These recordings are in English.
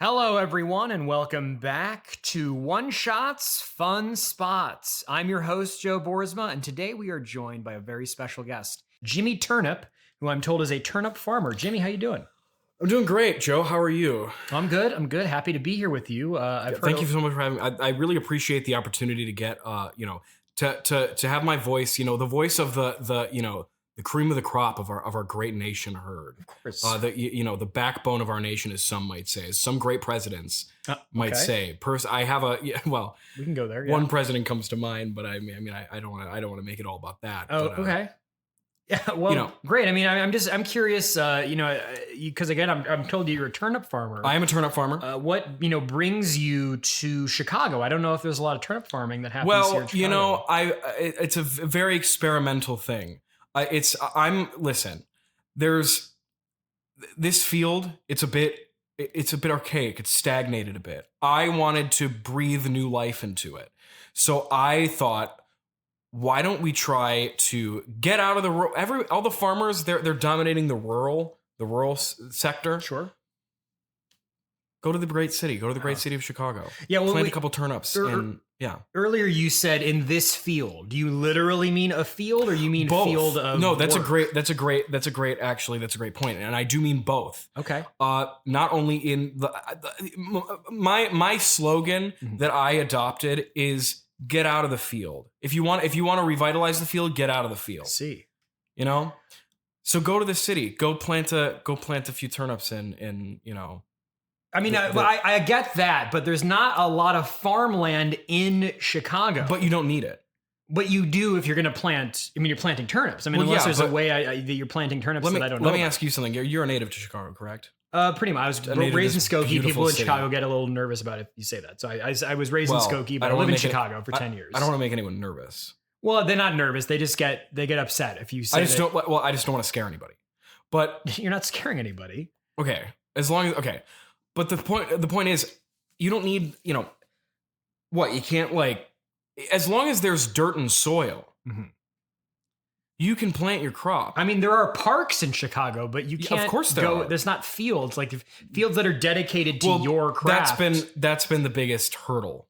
Hello, everyone, and welcome back to One Shots Fun Spots. I'm your host, Joe Boermsa, and today we are joined by a very special guest, Jimmy Turnip, who I'm told is a turnip farmer. Jimmy, how you doing? I'm doing great, Joe. How are you? I'm good. Happy to be here with you. Thank you so much for having me. I really appreciate the opportunity to get, to have my voice, the voice of the cream of the crop of our great nation heard. Of course. The backbone of our nation, as some might say, as some great presidents might say. I have we can go there. Yeah. One president comes to mind, but I don't want to make it all about that. Oh, but, okay. Yeah, well, great. I mean, I'm curious, because again, I'm told that you're a turnip farmer. I am a turnip farmer. What brings you to Chicago? I don't know if there's a lot of turnip farming that happens here in Chicago. It's a very experimental thing. Listen, there's this field. It's a bit archaic. It's stagnated a bit. I wanted to breathe new life into it, so I thought, why don't we try to get out of all the farmers, they're dominating the rural sector. Sure. Go to the great city. Go to the great city of Chicago. Yeah, well, plant a couple turnips. Earlier you said in this field. Do you literally mean a field, or you mean both. Field of No, that's work? a great point, and I do mean both. Okay. Not only in my slogan that I adopted is get out of the field. If you want to revitalize the field, get out of the field. See. So go to the city. Go plant a few turnips in. I mean, I get that, but there's not a lot of farmland in Chicago. But you don't need it. But you do if you're going to plant. I mean, you're planting turnips. I mean, unless there's a way that you're planting turnips that I don't know. Let me ask you something. You're a native to Chicago, correct? Pretty much. I was raised in Skokie. People in Chicago get a little nervous about it if you say that. So I was raised in Skokie, but I live in Chicago for 10 years. I don't want to make anyone nervous. Well, they're not nervous. They just get upset if you say. I just don't want to scare anybody. But you're not scaring anybody. Okay, But the point is, you don't need, you can't as long as there's dirt and soil, you can plant your crop. I mean, there are parks in Chicago, but you can't. Of course There's not fields, like fields that are dedicated to your craft. That's been the biggest hurdle,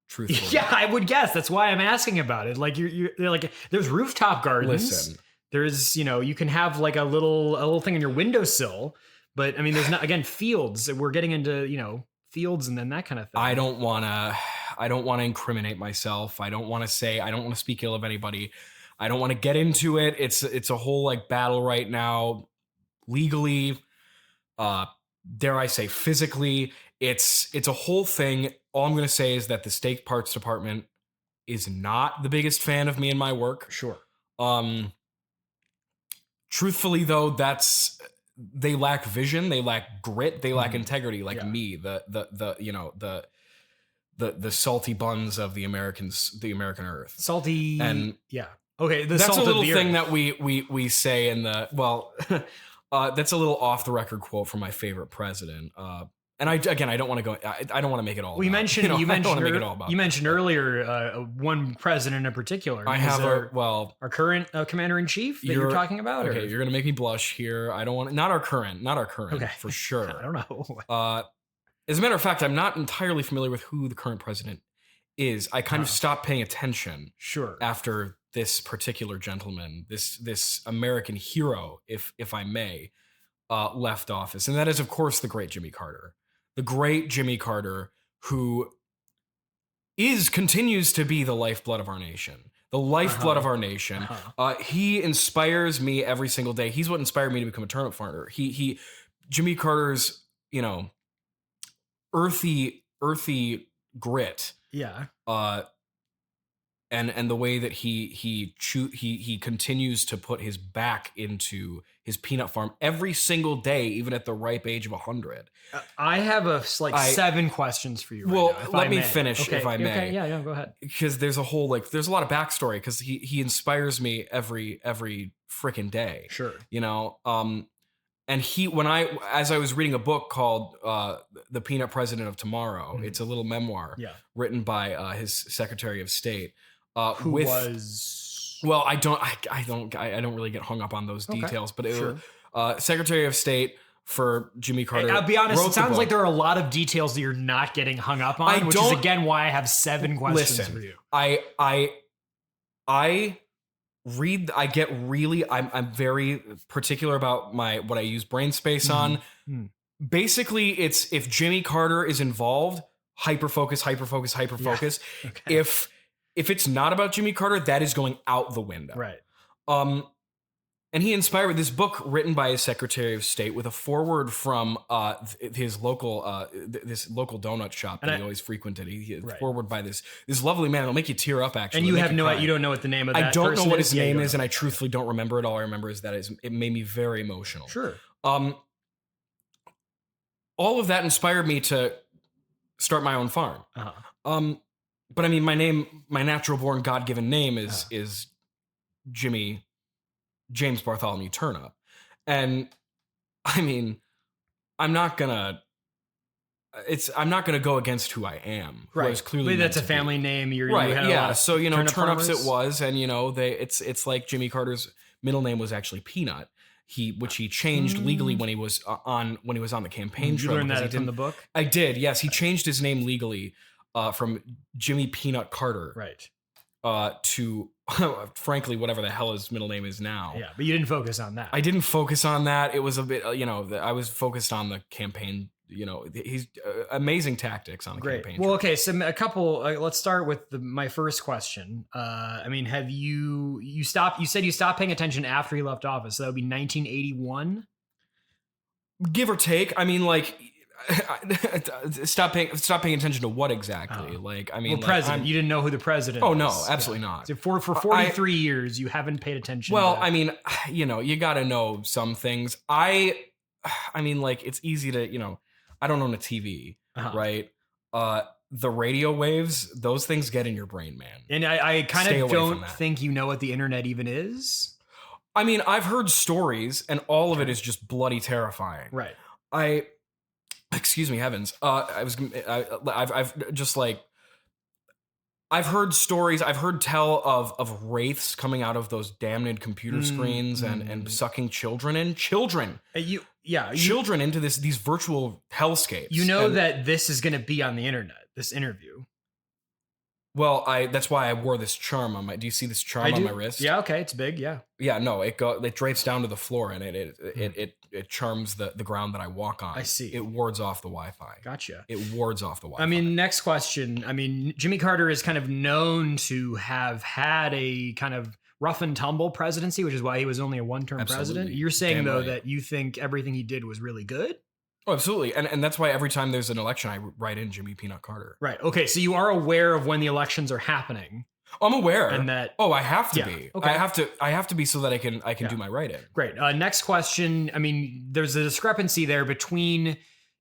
truthfully. Yeah, I would guess. That's why I'm asking about it. Like you're like, there's rooftop gardens. Listen, there's, you can have like a little thing on your windowsill. But I mean, there's not, again, fields. We're getting into, fields and then that kind of thing. I don't want to incriminate myself. I don't want to speak ill of anybody. I don't want to get into it. It's a whole battle right now, legally, dare I say physically. It's a whole thing. All I'm going to say is that the Steak Parts Department is not the biggest fan of me and my work. Sure. Truthfully though, they lack vision, they lack grit, they lack integrity, me, the salty buns of the American earth. Salty, and yeah. Okay, that's salt a little of the thing earth. that we say in the that's a little off the record quote from my favorite president. And I don't want to go. I don't want to make it all. Well, you mentioned you mentioned earlier one president in particular. I have our current commander in chief that you're talking about. Okay, you're gonna make me blush here. I don't want not our current okay. For sure. I don't know. As a matter of fact, I'm not entirely familiar with who the current president is. I kind of stopped paying attention. Sure. After this particular gentleman, this American hero, if I may, left office, and that is of course the great Jimmy Carter. The great Jimmy Carter, who continues to be the lifeblood of our nation. The lifeblood of our nation. He inspires me every single day. He's what inspired me to become a turnip farmer. Jimmy Carter's, earthy grit. Yeah. And the way that he continues to put his back into his peanut farm every single day, even at the ripe age of 100. I have 7 questions for you. Well, right now, let me finish if I may. Okay, yeah, go ahead. Because there's a whole there's a lot of backstory because he inspires me every freaking day. Sure. And as I was reading a book called The Peanut President of Tomorrow, it's a little memoir written by his Secretary of State. Who was? Well, I don't really get hung up on those details, but Secretary of State for Jimmy Carter. I'll be honest, wrote it the sounds book. like there are a lot of details that you're not getting hung up on, which is again why I have 7 questions for you. I read. I get really. I'm very particular about what I use brain space on. Basically, it's if Jimmy Carter is involved, hyper focus. Yeah. Okay. If it's not about Jimmy Carter, that is going out the window. Right. And he inspired this book written by his Secretary of State with a foreword from his local this local donut shop that he always frequented. He foreword by this lovely man. It'll make you tear up, actually. And you don't know what the name of that I don't know what his is? name is, and I truthfully don't remember it. All I remember is that it made me very emotional. Sure. All of that inspired me to start my own farm. But I mean, my natural born God-given name is James Bartholomew Turnip. And I mean, I'm not gonna go against who I am. Who I was clearly that's a family name. You had a lot of so turnips farmers. it was, and it's like Jimmy Carter's middle name was actually Peanut. Which he changed legally when he was on the campaign trail. You learned that from the book? I did, yes. He changed his name legally from Jimmy Peanut Carter. Right. To frankly, whatever the hell his middle name is now. Yeah, but you didn't focus on that. I didn't focus on that. It was a bit, I was focused on the campaign. He's amazing tactics on the campaign. Well, okay, so a couple. Let's start with my first question. I mean, have you stopped? You said you stopped paying attention after he left office. So that would be 1981, give or take. I mean, like. Stop paying attention to what exactly? President. You didn't know who the president is. Oh, no, absolutely not. So for 43 years, you haven't paid attention. Well, I mean, you got to know some things. I mean, like, it's easy to, I don't own a TV, right? The radio waves, those things get in your brain, man. And I kind of don't think you know what the internet even is. I mean, I've heard stories, and all of it is just bloody terrifying. Right. Excuse me, heavens. I've heard stories. I've heard tell of wraiths coming out of those damned computer screens and sucking children children into these virtual hellscapes. You know that this is going to be on the internet. This interview. Well, that's why I wore this charm on my. Do you see this charm on my wrist? Yeah. Okay. It's big. Yeah. Yeah. No. It drapes down to the floor, and it charms the ground that I walk on. I see. It wards off the Wi-Fi. Gotcha. It wards off the Wi-Fi. I mean, next question. I mean, Jimmy Carter is kind of known to have had a kind of rough and tumble presidency, which is why he was only a one-term president. You're saying that you think everything he did was really good? Oh, absolutely. And that's why every time there's an election, I write in Jimmy Peanut Carter. Right. Okay. So you are aware of when the elections are happening. I'm aware. And that. Oh, I have to be. Okay. I have to be so that I can do my write-in. Great. Next question. I mean, there's a discrepancy there between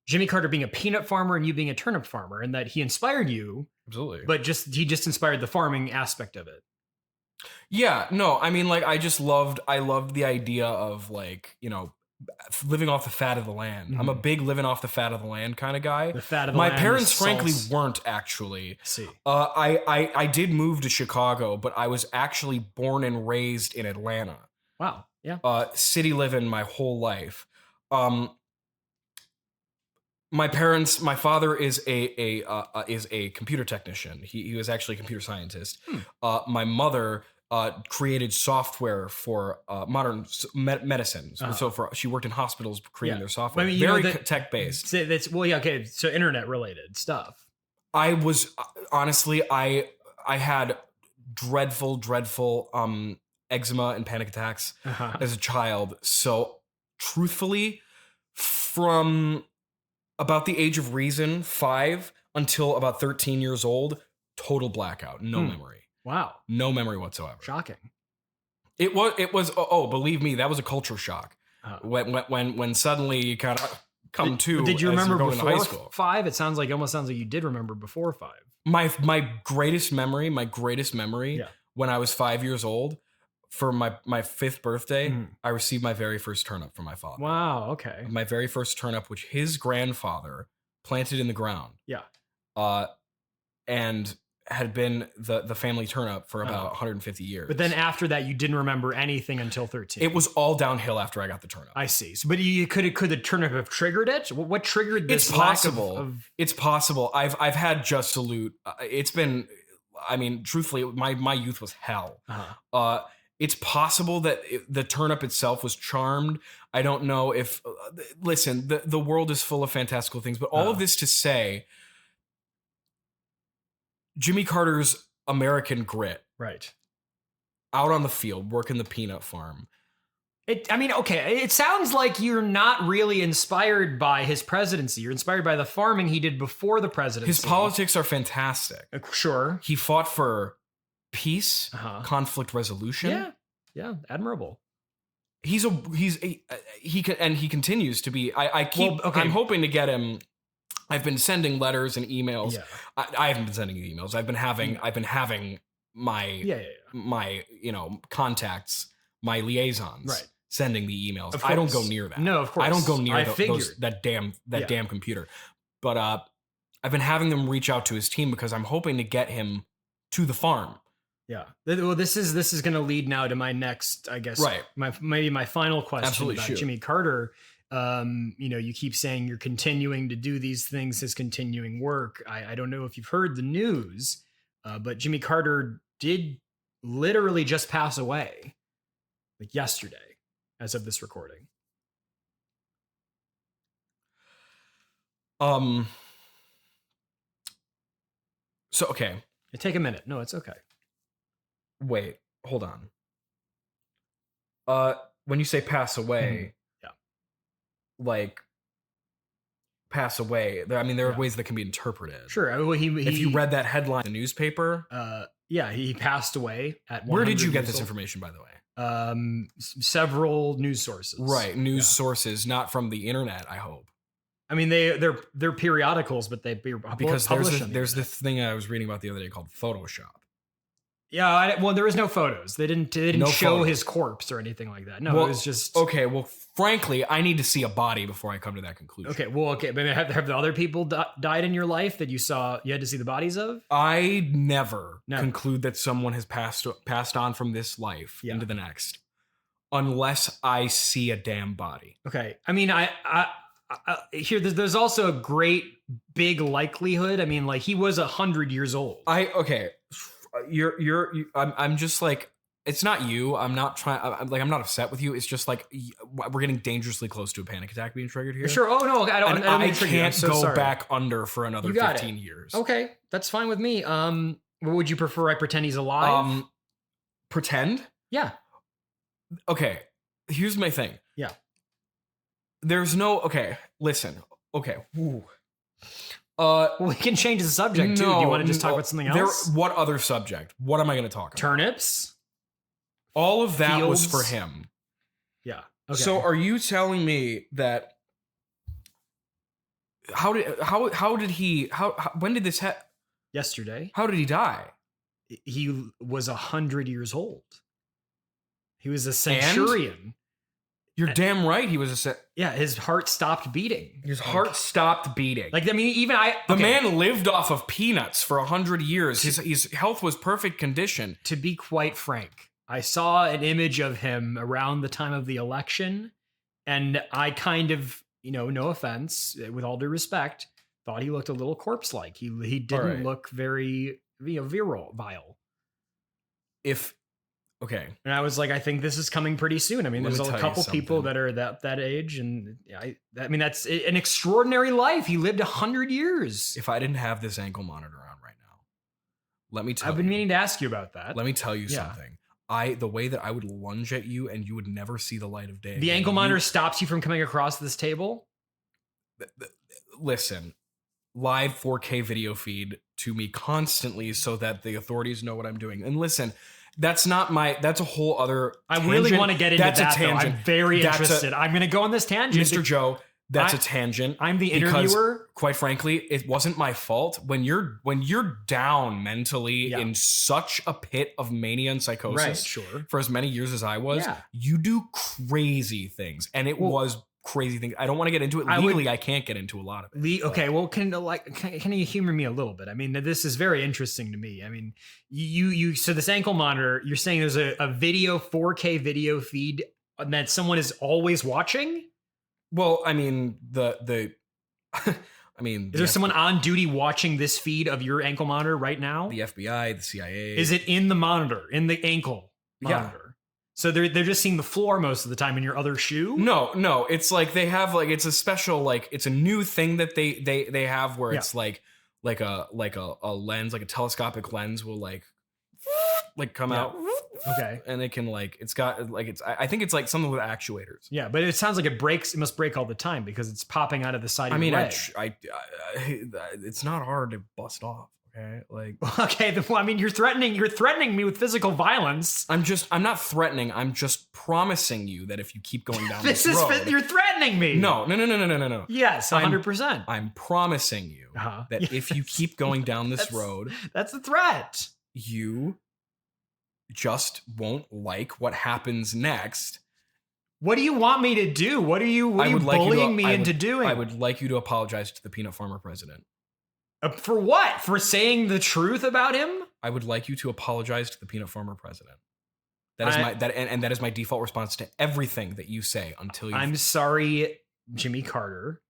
Jimmy Carter being a peanut farmer and you being a turnip farmer, and that he inspired you. Absolutely. But he just inspired the farming aspect of it. Yeah. No, I mean, like, I loved the idea of, like, living off the fat of the land. I'm a big living off the fat of the land kind of guy. The fat of the land. My parents, frankly, weren't actually. See, I did move to Chicago, but I was actually born and raised in Atlanta. Wow. Yeah. City living my whole life. My father is a computer technician. He was actually a computer scientist. My mother created software for modern medicine. So she worked in hospitals creating their software. I mean, very tech based. Okay. So internet related stuff. I was honestly, I had dreadful eczema and panic attacks as a child. So truthfully, from about the age of reason, 5 until about 13 years old, total blackout, no memory. Wow. No memory whatsoever. Shocking. It was believe me, that was a culture shock. When suddenly you kind of come to. Did you remember before high school? 5? It almost sounds like you did remember before 5. My greatest memory when I was 5 years old, for my 5th birthday, I received my very first turnip from my father. Wow, okay. My very first turnip, which his grandfather planted in the ground. Yeah. And had been the family turnip for about 150 years. But then after that, you didn't remember anything until 13. It was all downhill after I got the turnip. I see. So, but could the turnip have triggered it? What triggered this? It's possible. It's possible. I've had just salute. It's been. I mean, truthfully, my youth was hell. It's possible that the turnip itself was charmed. I don't know if. Listen, the world is full of fantastical things, but all of this to say, Jimmy Carter's American grit, right, out on the field working the peanut farm. It sounds like you're not really inspired by his presidency. You're inspired by the farming he did before the presidency. His politics are fantastic. Sure. He fought for peace, conflict resolution. Yeah, admirable. He continues to be. I'm hoping to get him. I've been sending letters and emails. Yeah. I haven't been sending emails. I've been having my contacts, my liaisons, sending the emails. I don't go near that. No, of course. I don't go near that damn computer. But I've been having them reach out to his team because I'm hoping to get him to the farm. Yeah. Well, this is going to lead now to my next, I guess, my final question about Jimmy Carter. You keep saying you're continuing to do these things, his continuing work. I don't know if you've heard the news, but Jimmy Carter did literally just pass away, like yesterday, as of this recording. So, okay. Take a minute. No, it's okay. Wait, hold on. When you say pass away, like pass away, there are ways that can be interpreted. Sure. If you read that headline in the newspaper, he passed away at 100 Where did you get this old. information, by the way? Several news sources. Right, news sources, not from the internet, I hope. I mean, they're periodicals, but because there's this thing I was reading about the other day called Photoshop. Yeah, there was no photos. They didn't show photos. his corpse or anything like that. No, it was just okay. Well, frankly, I need to see a body before I come to that conclusion. Okay. But have the other people died in your life that you saw? You had to see the bodies of? I never conclude that someone has passed on from this life into the next, unless I see a damn body. Okay. I mean, there's also a great big likelihood. I mean, like he was 100 years old. I'm just like, it's not you. I'm not upset with you. It's just like we're getting dangerously close to a panic attack being triggered here. Sure. Oh no, I can't go back under for another 15 years. Okay, that's fine with me. What would you prefer? I pretend he's alive. Pretend? Yeah. Okay. Here's my thing. Yeah. There's no. Okay. Listen. Okay. Ooh. We can change the subject too. Do you want to just talk about something else? What other subject? What am I going to talk about? Turnips. All of that was for him. Yeah. Okay. So are you telling me that? When did this happen? Yesterday. How did he die? He was 100 years old. He was a centurion. You're damn right. He was his heart stopped beating. His heart stopped beating. Like, I mean, even The man lived off of peanuts for 100 years. His health was perfect condition. To be quite frank, I saw an image of him around the time of the election, and I kind of, no offense, with all due respect, thought he looked a little corpse-like. He didn't look very, vile. Okay. And I was like, I think this is coming pretty soon. I mean, there's a couple people that are that age, and I mean, that's an extraordinary life. He lived 100 years. If I didn't have this ankle monitor on right now, let me tell you. I've been meaning to ask you about that. Let me tell you something. The way that I would lunge at you and you would never see the light of day. The ankle monitor stops you from coming across this table? Listen, live 4K video feed to me constantly so that the authorities know what I'm doing. And listen, that's a whole other tangent. I really want to get into that's that, a tangent. though. I'm very interested. I'm going to go on this tangent. Mr. Joe, that's a tangent. I'm the interviewer. Quite frankly, it wasn't my fault. When you're down mentally in such a pit of mania and psychosis for as many years as I was, you do crazy things. And it was crazy things. I don't want to get into it legally. I can't get into a lot of it. Okay, well, can you humor me a little bit? I mean, this is very interesting to me. I mean, you so this ankle monitor, you're saying there's a video 4K video feed that someone is always watching? Well, I mean, I mean, is there someone on duty watching this feed of your ankle monitor right now? The FBI, the CIA. Is it in the monitor, in the ankle monitor? Yeah. So they're just seeing the floor most of the time in your other shoe? No. It's like they have like it's a special like it's a new thing that they have where it's like a lens, like a telescopic lens will like come out. Okay. And it can like it's got like I think it's like something with actuators. Yeah, but it sounds like it must break all the time because it's popping out of the side of your leg. It's not hard to bust off. Okay, like okay. I mean, you're threatening me with physical violence. I'm not threatening. I'm just promising you that if you keep going down this road, you're threatening me. No. Yes, 100%. I'm promising you that if you keep going down this road, that's a threat. You just won't like what happens next. What do you want me to do? What are you bullying me into doing? I would like you to apologize to the peanut farmer president. For what? For saying the truth about him? I would like you to apologize to the peanut farmer president. That is my default response to everything that you say until you. I'm sorry, Jimmy Carter,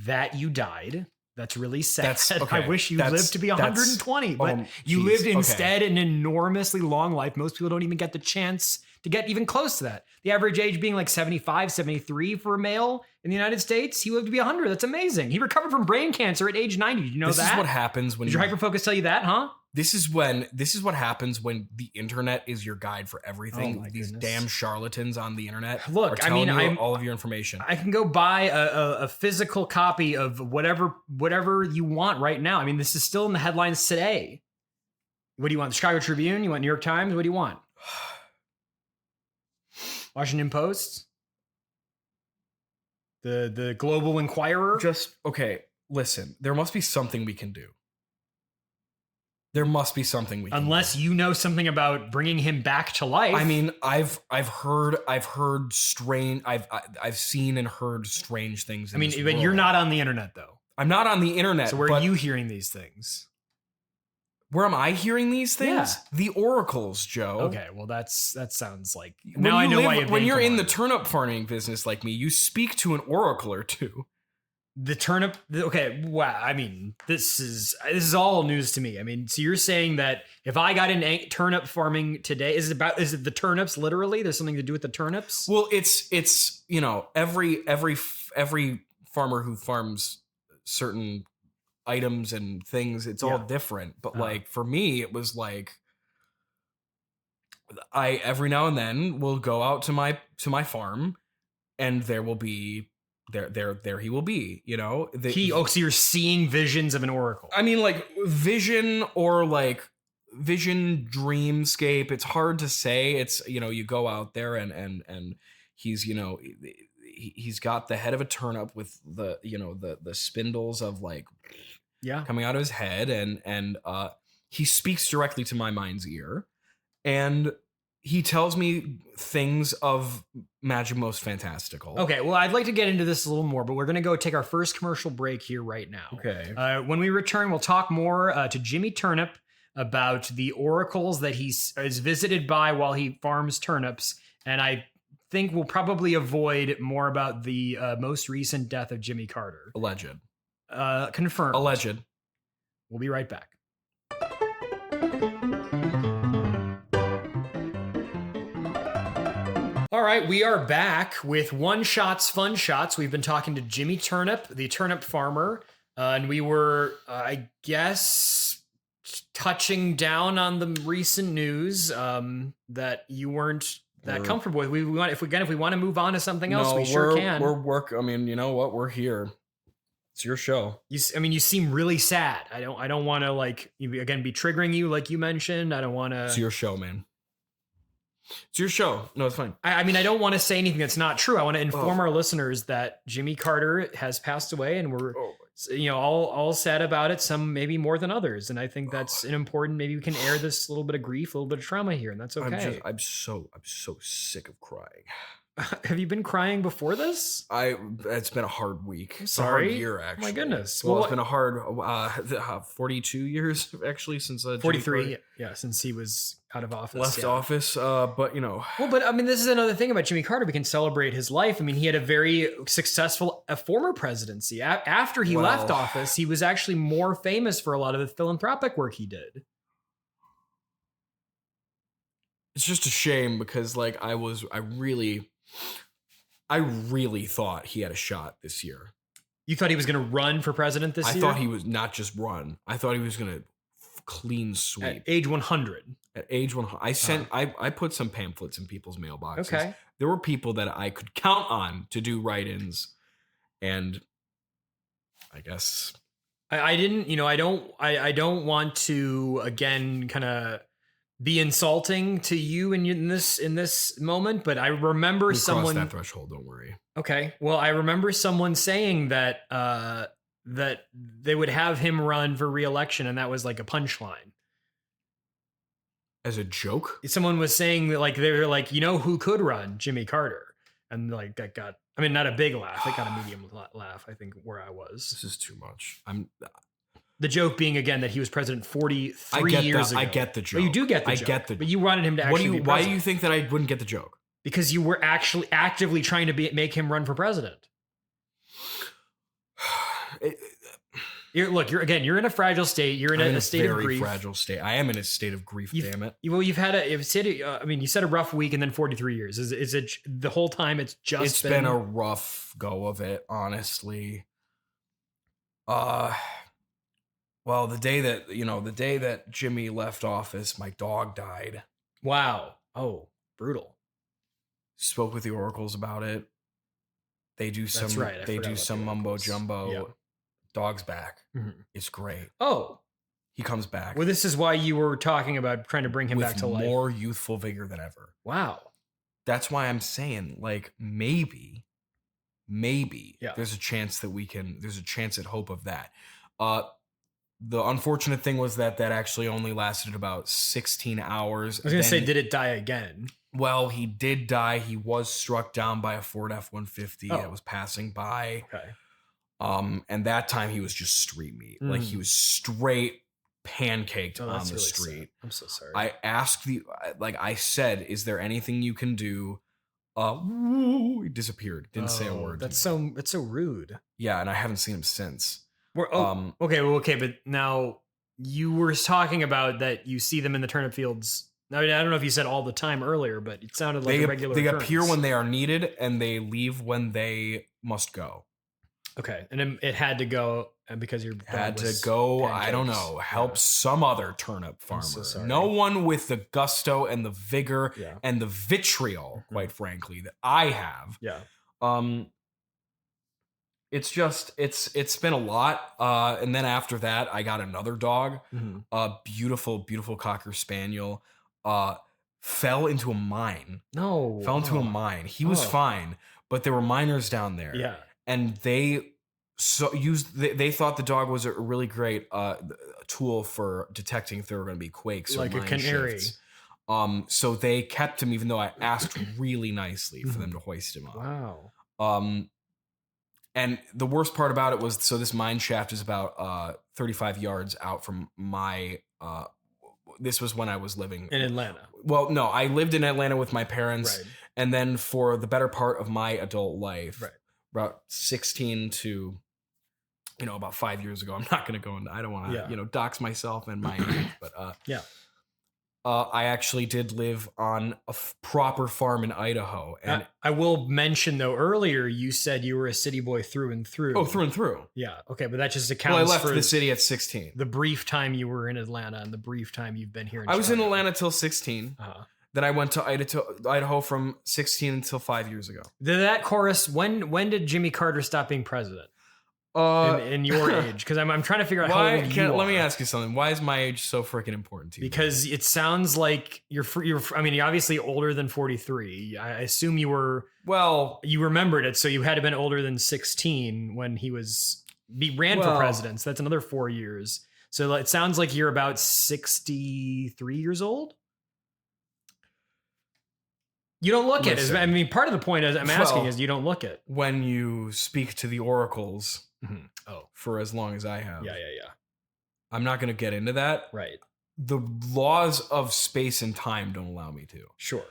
that you died. That's really sad. I wish you lived to be 120, but you lived instead an enormously long life. Most people don't even get the chance to get even close to that. The average age being like 75, 73 for a male in the United States. He lived to be 100. That's amazing. He recovered from brain cancer at age 90. Did you know that? This is what happens when Did your hyperfocus tell you that, huh? This is what happens when the internet is your guide for everything. These damn charlatans on the internet are telling you all of your information. I can go buy a physical copy of whatever you want right now. I mean, this is still in the headlines today. What do you want? The Chicago Tribune? You want New York Times? What do you want? Washington Post? The Global Inquirer? Listen, there must be something we can do. There must be something we can Unless do. You know something about bringing him back to life. I mean, I've seen and heard strange things. But you're not on the internet though. I'm not on the internet. So where are you hearing these things? Where am I hearing these things? Yeah. The oracles, Joe. Okay, well that sounds like now I know why when you're in the turnip farming business like me, you speak to an oracle or two. The turnip. Okay, wow. I mean, this is all news to me. I mean, so you're saying that if I got in turnip farming today, is it the turnips literally? There's something to do with the turnips? Well, it's every farmer who farms certain items and things, it's all different. But like for me, it was like I every now and then will go out to my farm, and there will be. There he will be, you know. So you're seeing visions of an oracle. I mean, like vision or like vision dreamscape. It's hard to say. It's you go out there and he's he's got the head of a turnip with the the spindles of like coming out of his head and he speaks directly to my mind's ear and he tells me things of Magic Most Fantastical. Okay, well, I'd like to get into this a little more, but we're going to go take our first commercial break here right now. Okay. When we return, we'll talk more to Jimmy Turnip about the oracles that he is visited by while he farms turnips, and I think we'll probably avoid more about the most recent death of Jimmy Carter. Alleged. Confirmed. Alleged. We'll be right back. All right, we are back with One Shots, Fun Shots. We've been talking to Jimmy Turnip, the turnip farmer, and we were, I guess, touching down on the recent news that you weren't that comfortable with. We want, if we want to move on to something else, we sure can. I mean, you know what? We're here. It's your show. You seem really sad. I don't want to be triggering you like you mentioned. I don't want to. It's your show, man. It's your show. No, it's fine. I mean, I don't want to say anything that's not true. I want to inform our listeners that Jimmy Carter has passed away, and we're all sad about it. Some maybe more than others, and I think that's an important. Maybe we can air this little bit of grief, a little bit of trauma here, and that's okay. I'm so sick of crying. Have you been crying before this? It's been a hard week. I'm It's a hard sorry. year, Oh actually. my goodness. Well, Well, it's been a hard 42 years actually since Jimmy 43. Carter Yeah, since he was out of office. left yeah. office. But you know, Well, but I mean, this is another thing about Jimmy Carter. We can celebrate his life. I mean, he had a very successful former presidency. After he left office, he was actually more famous for a lot of the philanthropic work he did. it's just a shame because like I really thought he had a shot this year. You thought he was going to run for president this year? I thought he was not just run. I thought he was going to clean sweep. At age 100. At age 100. I put some pamphlets in people's mailboxes. Okay. There were people that I could count on to do write-ins, and I guess I didn't, I don't want to again kind of be insulting to you in this moment, but I remember we someone crossed that threshold. Don't worry. Okay. Well, I remember someone saying that that they would have him run for re-election, and that was like a punchline. As a joke? Someone was saying that like they were like, who could run? Jimmy Carter. And like that got, I mean, not a big laugh. It got a medium laugh, I think, where I was. This is too much. The joke being again that he was president 43 years ago. I get the joke. Well, you do get the joke. But you wanted him to actually be president. Why do you think that I wouldn't get the joke? Because you were actually actively trying to make him run for president. You're in a fragile state. You're in a state of grief. Very fragile state. I am in a state of grief. Damn it. Well, you said a rough week and then 43 years. Is it the whole time? It's been a rough go of it, honestly. Well, the day that Jimmy left office, my dog died. Wow. Oh, brutal. Spoke with the oracles about it. They do some. That's right. They do some mumbo jumbo. Yeah. Dog's back. Mm-hmm. It's great. Oh, he comes back. Well, this is why you were talking about trying to bring him back to life. With more youthful vigor than ever. Wow. That's why I'm saying, like, maybe there's a chance that there's a chance at hope of that. The unfortunate thing was that actually only lasted about 16 hours. I was going to say, did it die again? Well, he did die. He was struck down by a Ford F-150 that was passing by. Okay. And that time he was just street meat. Like he was straight pancaked on the really street. Sad. I'm so sorry. I asked I said, is there anything you can do? He disappeared. Didn't say a word. That's so rude. Yeah, and I haven't seen him since. Okay, but now you were talking about that you see them in the turnip fields. I mean, I don't know if you said all the time earlier, but it sounded like a regular They occurrence. appear when they are needed, and they leave when they must go. Okay, and it had to go because your had to go. Pancakes. I don't know. Help some other turnip farmer. So no one with the gusto and the vigor and the vitriol, quite frankly, that I have. Yeah. It's been a lot. And then after that, I got another dog, a beautiful Cocker Spaniel. Fell into a mine. Fell into a mine. He was fine, but there were miners down there. Yeah. And they thought the dog was a really great tool for detecting if there were going to be quakes, like or a canary. Shifts. So they kept him, even though I asked really nicely for them to hoist him up. Wow. And the worst part about it was, so this mine shaft is about 35 yards out from my. This was when I was living in Atlanta. Well, no, I lived in Atlanta with my parents, right. And then for the better part of my adult life. Right. About 16 to, about 5 years ago. I'm not going to go into, I don't want to, dox myself and my age, but I actually did live on a proper farm in Idaho. And I will mention, though, earlier you said you were a city boy through and through. Oh, through and through. Yeah. Okay, but that just accounts for... Well, I left for the city at 16. The brief time you were in Atlanta and the brief time you've been here in I was in Atlanta till 16. Uh-huh. Then I went to Idaho from 16 until 5 years ago. That chorus, when did Jimmy Carter stop being president? In your age? Because I'm trying to figure out how old you are. Let me ask you something. Why is my age so freaking important to you? Because it sounds like you're obviously older than 43. I assume you were... Well... You remembered it, so you had to have been older than 16 when he ran for president. So that's another 4 years. So it sounds like you're about 63 years old? You don't look it. Listen. I mean, part of the point I'm asking is you don't look it. When you speak to the oracles Oh, for as long as I have, yeah. I'm not going to get into that. Right. The laws of space and time don't allow me to. Sure.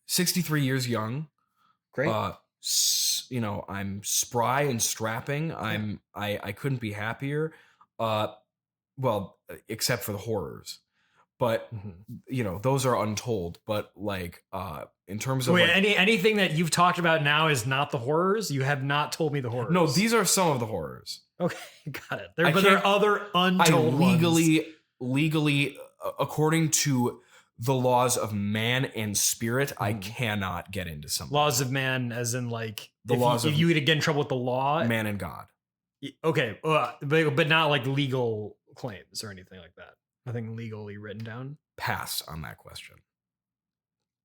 63 years young. Great. I'm spry and strapping. I couldn't be happier. Well, except for the horrors. But those are untold. But like in terms of anything that you've talked about now is not the horrors. You have not told me the horrors. No, these are some of the horrors. Okay, got it. There are other untold legally, according to the laws of man and spirit, I cannot get into some laws of man, as in like if you would get in trouble with the law, man and God. Okay, but not like legal claims or anything like that. Nothing legally written down. Pass on that question.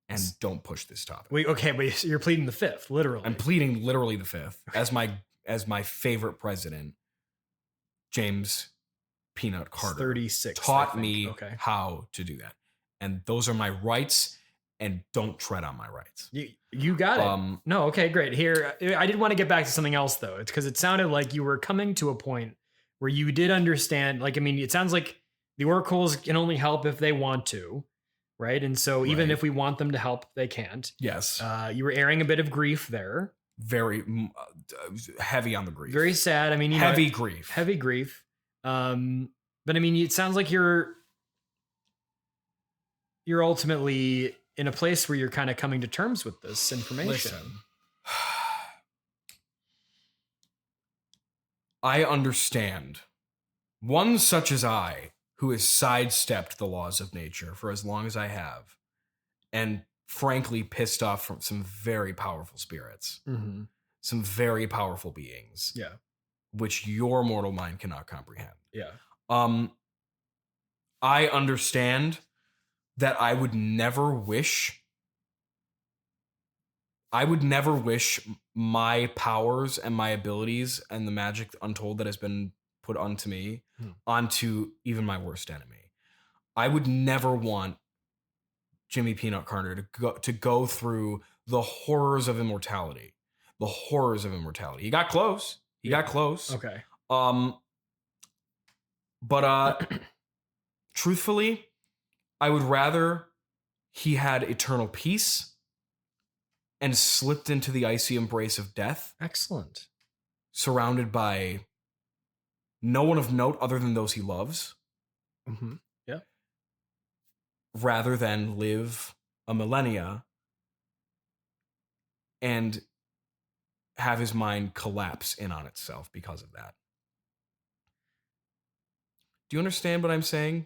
And don't push this topic. But you're pleading the fifth, literally. I'm pleading literally the fifth as my favorite president, James Peanut Carter, 36 taught me how to do that. And those are my rights, and don't tread on my rights. You got it. No, okay, great. Here, I did want to get back to something else though. It's because it sounded like you were coming to a point where you did understand. Like, I mean, it sounds like the oracles can only help if they want to, right? And so even if we want them to help, they can't. Yes. You were airing a bit of grief there. Very heavy on the grief. Very sad. I mean, heavy grief. Heavy grief. But I mean, it sounds like you're ultimately in a place where you're kind of coming to terms with this information. Listen, I understand. One such as I, who has sidestepped the laws of nature for as long as I have, and frankly pissed off from some very powerful spirits, some very powerful beings, which your mortal mind cannot comprehend. I understand that I would never wish my powers and my abilities and the magic untold that has been put onto me onto even my worst enemy. I would never want Jimmy Peanut Carter to go through the horrors of immortality. The horrors of immortality. He got close. Okay. But truthfully, I would rather he had eternal peace and slipped into the icy embrace of death. Excellent. Surrounded by no one of note other than those he loves. Yeah. Rather than live a millennia and have his mind collapse in on itself because of that. Do you understand what I'm saying?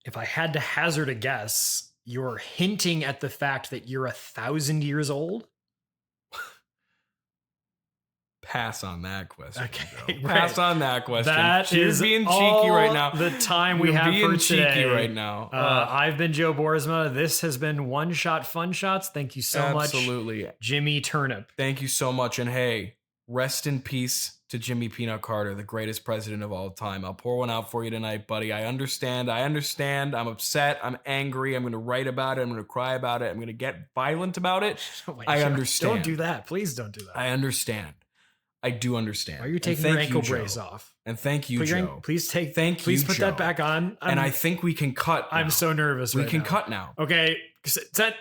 If I had to hazard a guess, you're hinting at the fact that you're 1,000 years old? Pass on that question. Okay, Pass on that question. You're being cheeky right now. The time we have for being today. Cheeky right now. I've been Joe Boermsa. This has been One Shot Fun Shots. Thank you so much. Absolutely. Jimmy Turnip. Thank you so much. And hey, rest in peace to Jimmy Peanut Carter, the greatest president of all time. I'll pour one out for you tonight, buddy. I understand. I'm upset. I'm angry. I'm going to write about it. I'm going to cry about it. I'm going to get violent about it. I understand. Don't do that. Please don't do that. I understand. I do understand. Why are you taking your ankle brace off? And thank you, Joe. Please put that back on. And I think we can cut now. I'm so nervous. We can cut now. Okay. Set.